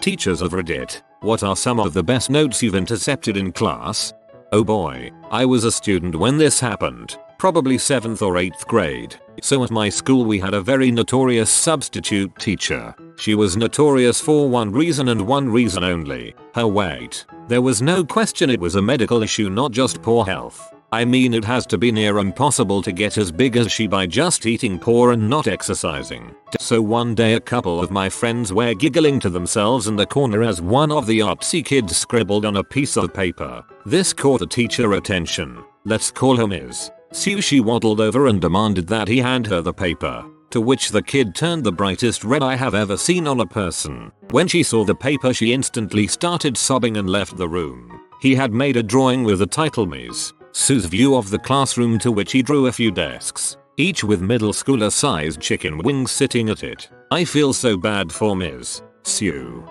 Teachers of Reddit, what are some of the best notes you've intercepted in class? Oh boy, I was a student when this happened, probably 7th or 8th grade. So at my school we had a very notorious substitute teacher. She was notorious for one reason and one reason only, her weight. There was no question it was a medical issue, not just poor health. I mean, it has to be near impossible to get as big as she by just eating poor and not exercising. So one day a couple of my friends were giggling to themselves in the corner as one of the artsy kids scribbled on a piece of paper. This caught the teacher attention. Let's call her Ms. Sue. She waddled over and demanded that he hand her the paper, to which the kid turned the brightest red I have ever seen on a person. When she saw the paper she instantly started sobbing and left the room. He had made a drawing with the title Ms. Sue's view of the classroom, to which he drew a few desks, each with middle schooler sized chicken wings sitting at it. I feel so bad for Ms. Sue.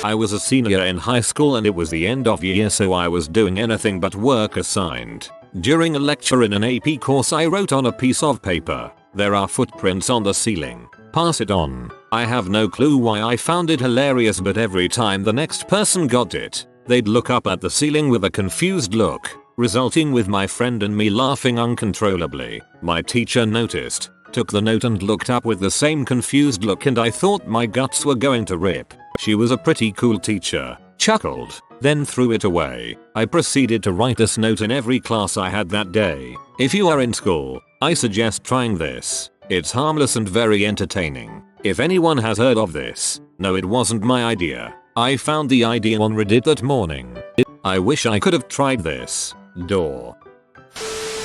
I was a senior in high school and it was the end of year, so I was doing anything but work assigned. During a lecture in an AP course I wrote on a piece of paper, "There are footprints on the ceiling. Pass it on." I have no clue why I found it hilarious, but every time the next person got it, they'd look up at the ceiling with a confused look, resulting with my friend and me laughing uncontrollably. My teacher noticed, took the note and looked up with the same confused look, and I thought my guts were going to rip. She was a pretty cool teacher, chuckled, then threw it away. I proceeded to write this note in every class I had that day. If you are in school, I suggest trying this. It's harmless and very entertaining. If anyone has heard of this, no, it wasn't my idea. I found the idea on Reddit that morning. I wish I could have tried this. Door.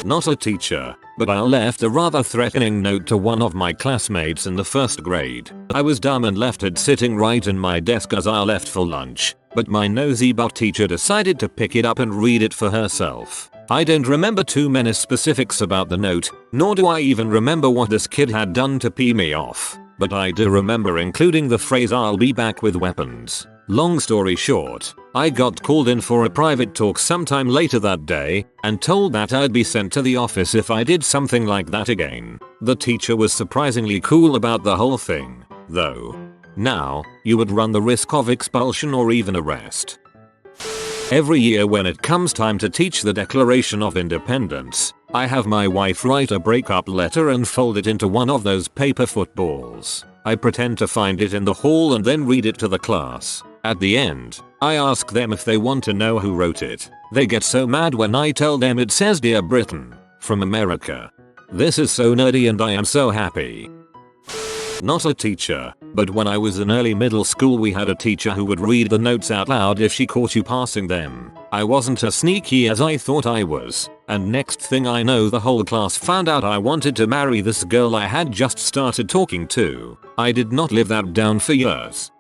Not a teacher, but I left a rather threatening note to one of my classmates in the 1st grade. I was dumb and left it sitting right in my desk as I left for lunch, but my nosy butt teacher decided to pick it up and read it for herself. I don't remember too many specifics about the note, nor do I even remember what this kid had done to pee me off, but I do remember including the phrase "I'll be back with weapons." Long story short, I got called in for a private talk sometime later that day and told that I'd be sent to the office if I did something like that again. The teacher was surprisingly cool about the whole thing, though. Now, you would run the risk of expulsion or even arrest. Every year when it comes time to teach the Declaration of Independence, I have my wife write a breakup letter and fold it into one of those paper footballs. I pretend to find it in the hall and then read it to the class. At the end, I ask them if they want to know who wrote it. They get so mad when I tell them it says "Dear Britain, from America." This is so nerdy and I am so happy. Not a teacher, but when I was in early middle school we had a teacher who would read the notes out loud if she caught you passing them. I wasn't as sneaky as I thought I was, and next thing I know the whole class found out I wanted to marry this girl I had just started talking to. I did not live that down for years.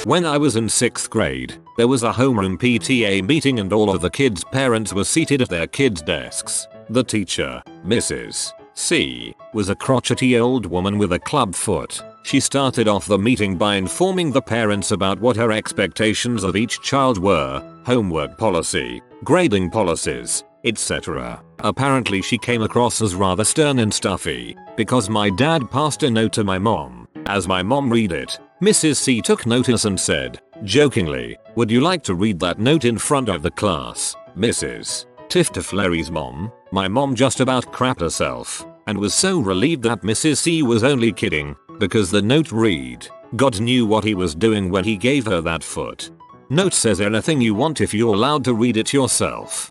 When I was in 6th grade, there was a homeroom PTA meeting and all of the kids' parents were seated at their kids' desks. The teacher, Mrs. C, was a crotchety old woman with a club foot. She started off the meeting by informing the parents about what her expectations of each child were, homework policy, grading policies, etc. Apparently she came across as rather stern and stuffy, because my dad passed a note to my mom. As my mom read it, Mrs. C took notice and said, jokingly, "Would you like to read that note in front of the class, Mrs. Tiftiflary's mom?" My mom just about crapped herself, and was so relieved that Mrs. C was only kidding, because the note read, "God knew what he was doing when he gave her that foot." Note says anything you want if you're allowed to read it yourself.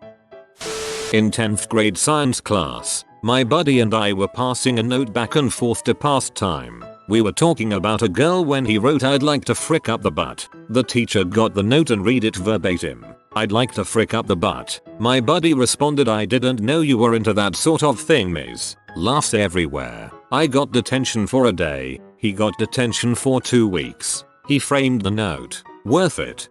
In 10th grade science class, my buddy and I were passing a note back and forth to pass time. We were talking about a girl when he wrote "I'd like to frick up the butt." The teacher got the note and read it verbatim. "I'd like to frick up the butt." My buddy responded, "I didn't know you were into that sort of thing, Ms." Laughs everywhere. I got detention for a day. He got detention for 2 weeks. He framed the note. Worth it.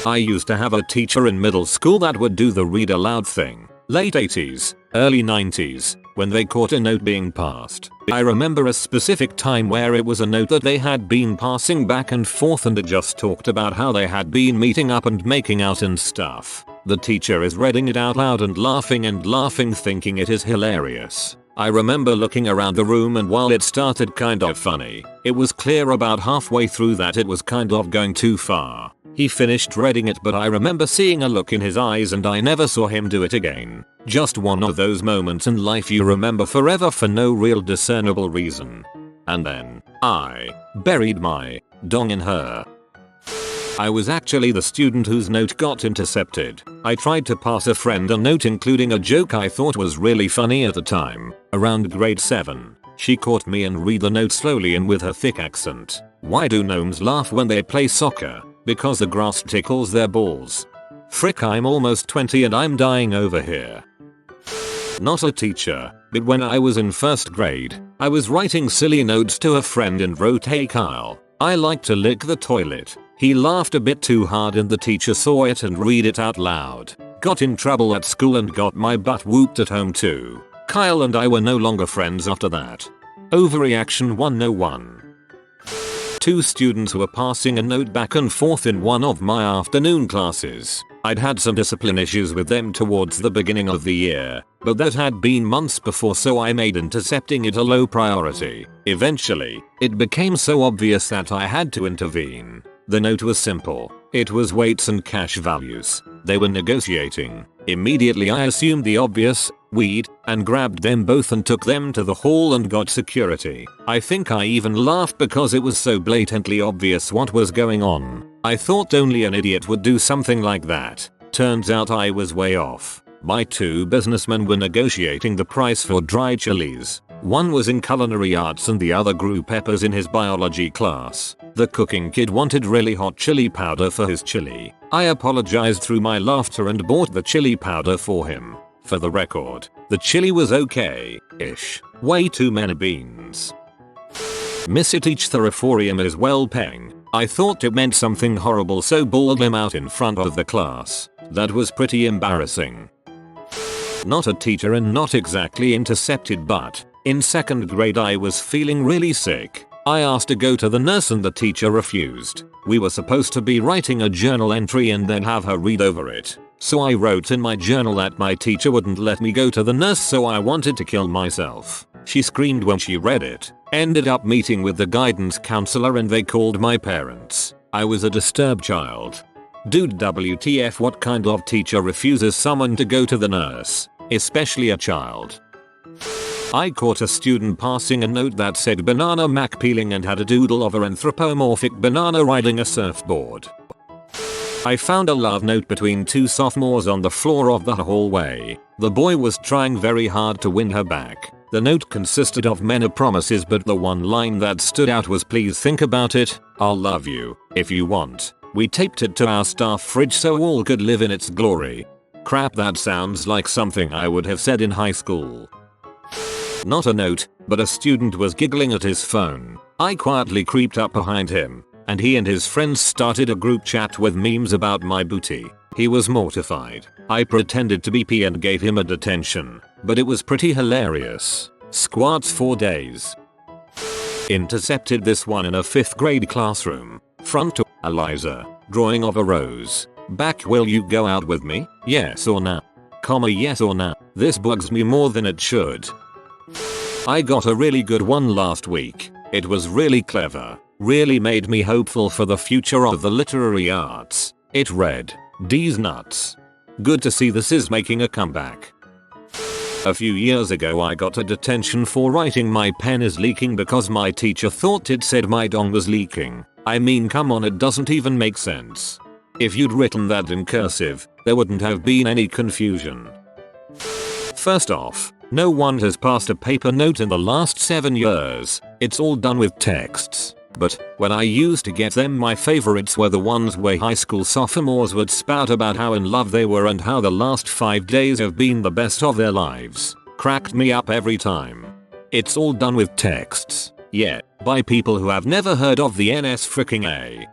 I used to have a teacher in middle school that would do the read aloud thing. Late 80s, early 90s, when they caught a note being passed. I remember a specific time where it was a note that they had been passing back and forth and it just talked about how they had been meeting up and making out and stuff. The teacher is reading it out loud and laughing thinking it is hilarious. I remember looking around the room, and while it started kind of funny, it was clear about halfway through that it was kind of going too far. He finished reading it, but I remember seeing a look in his eyes and I never saw him do it again. Just one of those moments in life you remember forever for no real discernible reason. And then, I buried my dong in her. I was actually the student whose note got intercepted. I tried to pass a friend a note including a joke I thought was really funny at the time. Around grade 7, she caught me and read the note slowly and with her thick accent. Why do gnomes laugh when they play soccer? Because the grass tickles their balls. Frick, I'm almost 20 and I'm dying over here. Not a teacher, but when I was in first grade, I was writing silly notes to a friend and wrote, "Hey Kyle, I like to lick the toilet." He laughed a bit too hard and the teacher saw it and read it out loud. Got in trouble at school and got my butt whooped at home too. Kyle and I were no longer friends after that. Overreaction 101. Two students were passing a note back and forth in one of my afternoon classes. I'd had some discipline issues with them towards the beginning of the year, but that had been months before, so I made intercepting it a low priority. Eventually, it became so obvious that I had to intervene. The note was simple. It was weights and cash values. They were negotiating. Immediately I assumed the obvious, weed, and grabbed them both and took them to the hall and got security. I think I even laughed because it was so blatantly obvious what was going on. I thought only an idiot would do something like that. Turns out I was way off. My two businessmen were negotiating the price for dried chilies. One was in culinary arts and the other grew peppers in his biology class. The cooking kid wanted really hot chili powder for his chili. I apologized through my laughter and bought the chili powder for him. For the record, the chili was okay-ish. Way too many beans. Miss it each theraphorium is well paying. I thought it meant something horrible, so bawled him out in front of the class. That was pretty embarrassing. Not a teacher and not exactly intercepted, but in second grade I was feeling really sick. I asked to go to the nurse and the teacher refused. We were supposed to be writing a journal entry and then have her read over it. So I wrote in my journal that my teacher wouldn't let me go to the nurse, so I wanted to kill myself. She screamed when she read it. Ended up meeting with the guidance counselor and they called my parents. I was a disturbed child. Dude, WTF, what kind of teacher refuses someone to go to the nurse? Especially a child. I caught a student passing a note that said banana mac peeling and had a doodle of an anthropomorphic banana riding a surfboard. I found a love note between two sophomores on the floor of the hallway. The boy was trying very hard to win her back. The note consisted of many promises, but the one line that stood out was, "Please think about it, I'll love you, if you want." We taped it to our staff fridge so all could live in its glory. Crap, that sounds like something I would have said in high school. Not a note, but a student was giggling at his phone. I quietly creeped up behind him, and he and his friends started a group chat with memes about my booty. He was mortified. I pretended to be P and gave him a detention, but it was pretty hilarious. Squats 4 days. Intercepted this one in a 5th grade classroom. Front to Eliza, drawing of a rose. Back, will you go out with me? Yes or no? Comma, yes or no? This bugs me more than it should. I got a really good one last week. It was really clever. Really made me hopeful for the future of the literary arts. It read, "D's nuts. Good to see this is making a comeback." A few years ago I got a detention for writing "My pen is leaking" because my teacher thought it said my dong was leaking. I mean, come on, it doesn't even make sense. If you'd written that in cursive, there wouldn't have been any confusion. First off, no one has passed a paper note in the last 7 years. It's all done with texts. But when I used to get them, my favorites were the ones where high school sophomores would spout about how in love they were and how the last 5 days have been the best of their lives. Cracked me up every time. It's all done with texts. Yeah, by people who have never heard of the NS-freaking-A.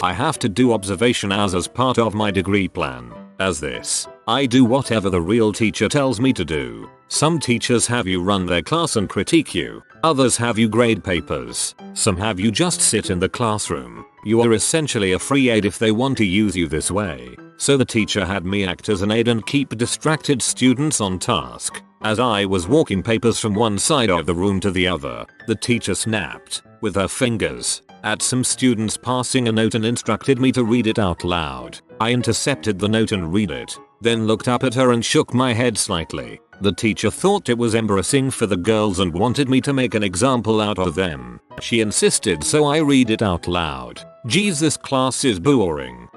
I have to do observation hours as part of my degree plan. As this, I do whatever the real teacher tells me to do. Some teachers have you run their class and critique you. Others have you grade papers. Some have you just sit in the classroom. You are essentially a free aide if they want to use you this way. So the teacher had me act as an aide and keep distracted students on task. As I was walking papers from one side of the room to the other, the teacher snapped, with her fingers, at some students passing a note and instructed me to read it out loud. I intercepted the note and read it, then looked up at her and shook my head slightly. The teacher thought it was embarrassing for the girls and wanted me to make an example out of them. She insisted, so I read it out loud. Jesus, class is boring.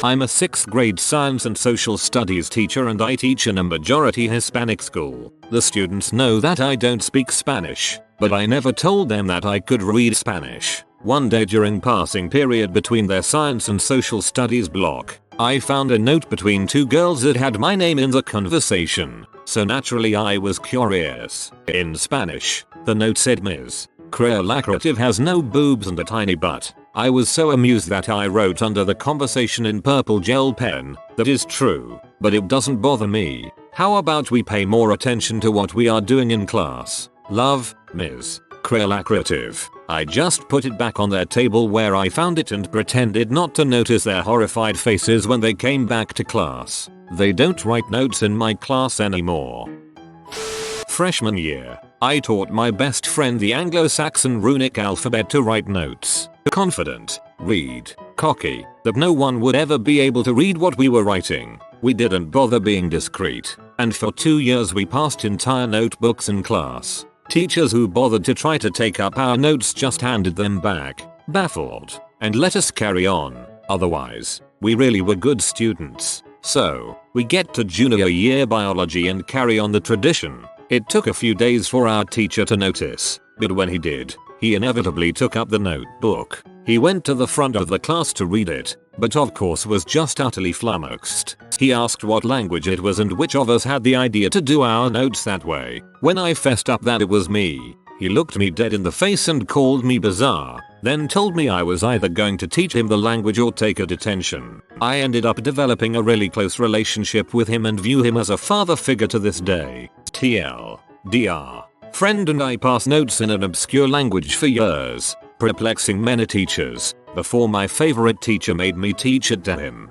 I'm a 6th grade science and social studies teacher and I teach in a majority Hispanic school. The students know that I don't speak Spanish, but I never told them that I could read Spanish. One day during passing period between their science and social studies block, I found a note between two girls that had my name in the conversation, so naturally I was curious. In Spanish, the note said Ms. Creolacritive has no boobs and a tiny butt. I was so amused that I wrote under the conversation in purple gel pen, that is true, but it doesn't bother me. How about we pay more attention to what we are doing in class? Love, Ms. Creolacritive. I just put it back on their table where I found it and pretended not to notice their horrified faces when they came back to class. They don't write notes in my class anymore. Freshman year, I taught my best friend the Anglo-Saxon Runic alphabet to write notes. Confident, read, cocky, that no one would ever be able to read what we were writing. We didn't bother being discreet, and for 2 years we passed entire notebooks in class. Teachers who bothered to try to take up our notes just handed them back, baffled, and let us carry on. Otherwise, we really were good students. So, we get to junior year biology and carry on the tradition. It took a few days for our teacher to notice, but when he did, he inevitably took up the notebook. He went to the front of the class to read it, but of course was just utterly flummoxed. He asked what language it was and which of us had the idea to do our notes that way. When I fessed up that it was me, he looked me dead in the face and called me bizarre, then told me I was either going to teach him the language or take a detention. I ended up developing a really close relationship with him and view him as a father figure to this day. TL. Dr. Friend and I passed notes in an obscure language for years, perplexing many teachers, before my favorite teacher made me teach it to him.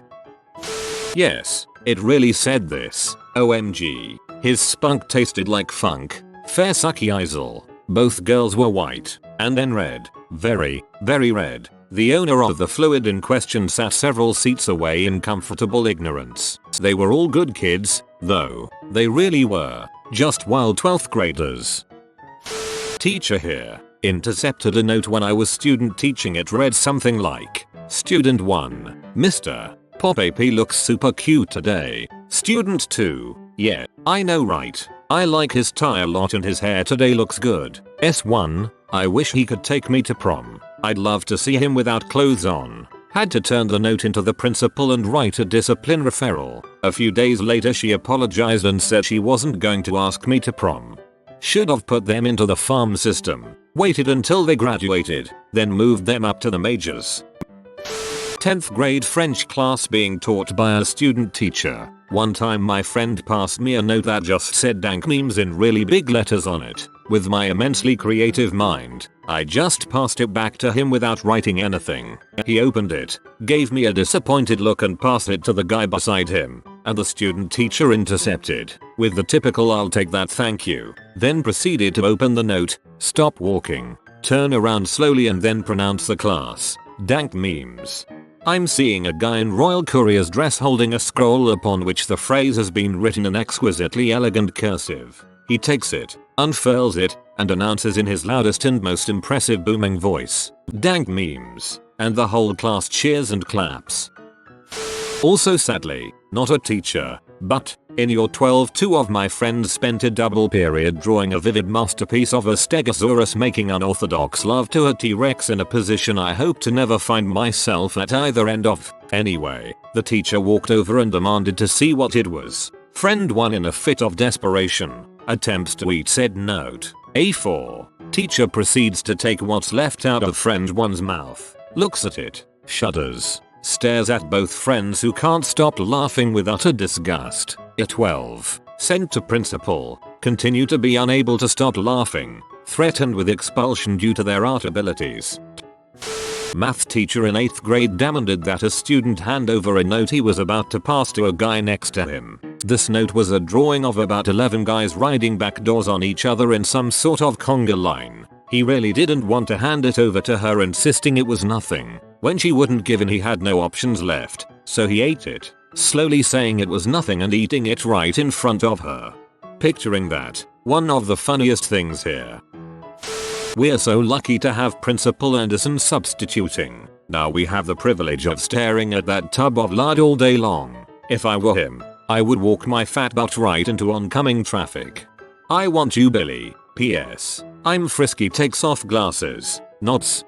Yes, it really said this. OMG. His spunk tasted like funk. Fair sucky Isel. Both girls were white, and then red. Very, very red. The owner of the fluid in question sat several seats away in comfortable ignorance. They were all good kids, though. They really were. Just wild 12th graders. Teacher here. Intercepted a note when I was student teaching. It read something like, Student 1, Mr. Poppy looks super cute today. Student 2, yeah, I know right. I like his tie a lot and his hair today looks good. S1, I wish he could take me to prom. I'd love to see him without clothes on. Had to turn the note into the principal and write a discipline referral. A few days later she apologized and said she wasn't going to ask me to prom. Should have put them into the farm system, waited until they graduated, then moved them up to the majors. 10th grade French class being taught by a student teacher. One time my friend passed me a note that just said Dank memes in really big letters on it. With my immensely creative mind, I just passed it back to him without writing anything. He opened it, gave me a disappointed look and passed it to the guy beside him, and the student teacher intercepted, with the typical I'll take that thank you, then proceeded to open the note, stop walking, turn around slowly and then pronounce the class. Dank memes. I'm seeing a guy in royal courier's dress holding a scroll upon which the phrase has been written in exquisitely elegant cursive. He takes it, unfurls it, and announces in his loudest and most impressive booming voice, Dank memes, and the whole class cheers and claps. Also sadly, not a teacher, but, in year 12 two of my friends spent a double period drawing a vivid masterpiece of a stegosaurus making unorthodox love to a T-Rex in a position I hope to never find myself at either end of. Anyway, the teacher walked over and demanded to see what it was. Friend 1 in a fit of desperation, attempts to eat said note. A4. Teacher proceeds to take what's left out of friend 1's mouth, looks at it, shudders, stares at both friends who can't stop laughing with utter disgust. A12. Sent to principal, continue to be unable to stop laughing, threatened with expulsion due to their art abilities. Math teacher in 8th grade demanded that a student hand over a note he was about to pass to a guy next to him. This note was a drawing of about 11 guys riding back doors on each other in some sort of conga line. He really didn't want to hand it over to her, insisting it was nothing. When she wouldn't give in, he had no options left, so he ate it, slowly saying it was nothing and eating it right in front of her. Picturing that, one of the funniest things here. We're so lucky to have Principal Anderson substituting. Now we have the privilege of staring at that tub of lard all day long. If I were him, I would walk my fat butt right into oncoming traffic. I want you, Billy. P.S. I'm frisky. Takes off glasses. Nods.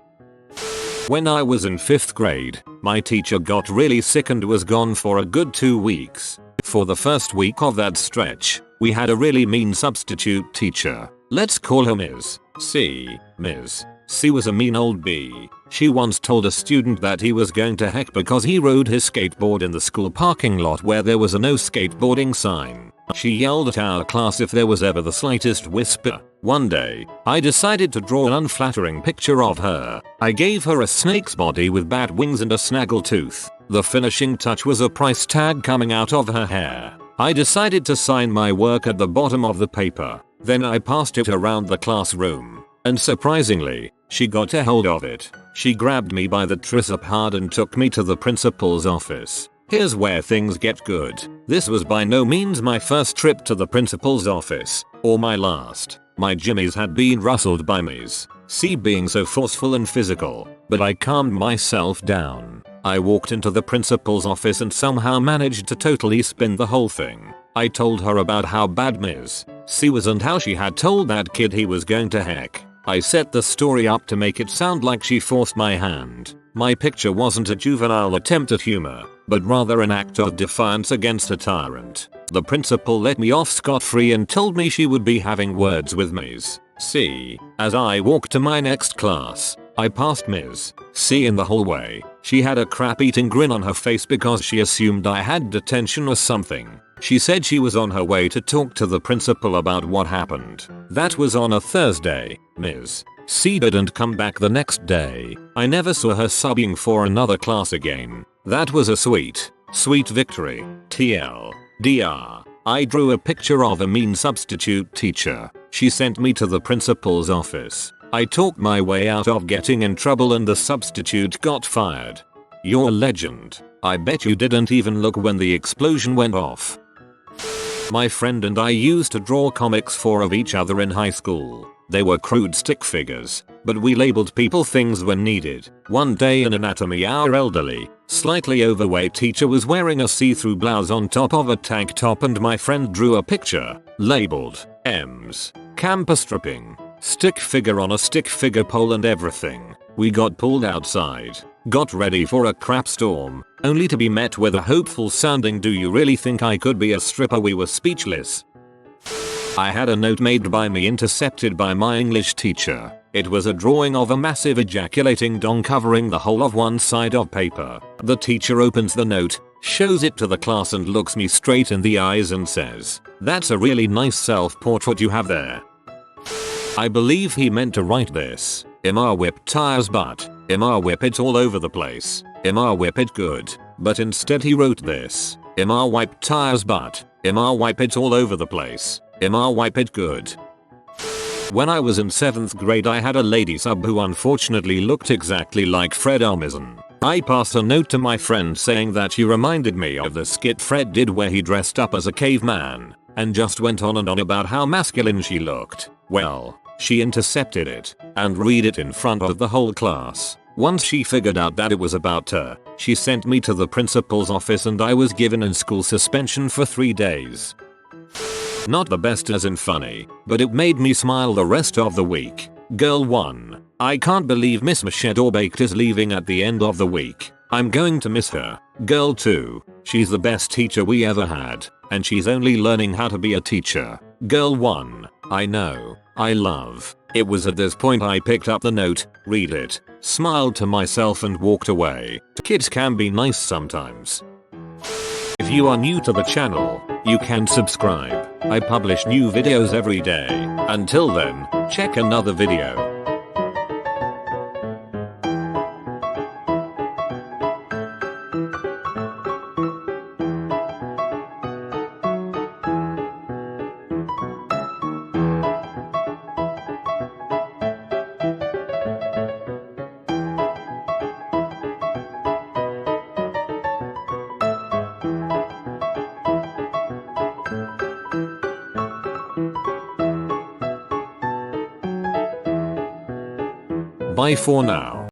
When I was in 5th grade, my teacher got really sick and was gone for a good 2 weeks. For the first week of that stretch, we had a really mean substitute teacher. Let's call her Ms. C. Ms. C was a mean old bee. She once told a student that he was going to heck because he rode his skateboard in the school parking lot where there was a no skateboarding sign. She yelled at our class if there was ever the slightest whisper. One day, I decided to draw an unflattering picture of her. I gave her a snake's body with bat wings and a snaggle tooth. The finishing touch was a price tag coming out of her hair. I decided to sign my work at the bottom of the paper. Then I passed it around the classroom. And surprisingly, she got a hold of it. She grabbed me by the tricep hard and took me to the principal's office. Here's where things get good. This was by no means my first trip to the principal's office, or my last. My jimmies had been rustled by Ms. C being so forceful and physical, but I calmed myself down. I walked into the principal's office and somehow managed to totally spin the whole thing. I told her about how bad Ms. C was and how she had told that kid he was going to heck. I set the story up to make it sound like she forced my hand. My picture wasn't a juvenile attempt at humor, but rather an act of defiance against a tyrant. The principal let me off scot-free and told me she would be having words with Ms. C. As I walked to my next class, I passed Ms. C in the hallway. She had a crap-eating grin on her face because she assumed I had detention or something. She said she was on her way to talk to the principal about what happened. That was on a Thursday. Ms. C didn't come back the next day. I never saw her subbing for another class again. That was a sweet victory. TLDR. I drew a picture of a mean substitute teacher. She sent me to the principal's office. I talked my way out of getting in trouble and the substitute got fired. You're a legend. I bet you didn't even look when the explosion went off. My friend and I used to draw comics of each other in high school. They were crude stick figures, but we labeled people things when needed. One day in anatomy, our elderly, slightly overweight teacher was wearing a see-through blouse on top of a tank top and my friend drew a picture, labeled M's, campus stripping, stick figure on a stick figure pole and everything. We got pulled outside, got ready for a crap storm, only to be met with a hopeful sounding "Do you really think I could be a stripper?" We were speechless. I had a note made by me intercepted by my English teacher. It was a drawing of a massive ejaculating dong covering the whole of one side of paper. The teacher opens the note, shows it to the class and looks me straight in the eyes and says, "That's a really nice self-portrait you have there." I believe he meant to write this: "Imar whip tires butt, Imar whip it all over the place, Imar whip it good," but instead he wrote this: "Imar wipe tires butt, Imar wipe it all over the place, Imar wipe it good." When I was in 7th grade I had a lady sub who unfortunately looked exactly like Fred Armisen. I passed a note to my friend saying that she reminded me of the skit Fred did where he dressed up as a caveman, and just went on and on about how masculine she looked. Well, she intercepted it, and read it in front of the whole class. Once she figured out that it was about her, she sent me to the principal's office and I was given in-school suspension for 3 days. Not the best as in funny, but it made me smile the rest of the week. Girl 1. I can't believe Miss Machado Baked is leaving at the end of the week. I'm going to miss her. Girl 2. She's the best teacher we ever had, and she's only learning how to be a teacher. Girl 1. I know. I love. It was at this point I picked up the note, read it, smiled to myself and walked away. Kids can be nice sometimes. If you are new to the channel, you can subscribe. I publish new videos every day. Until then, check another video. Bye for now.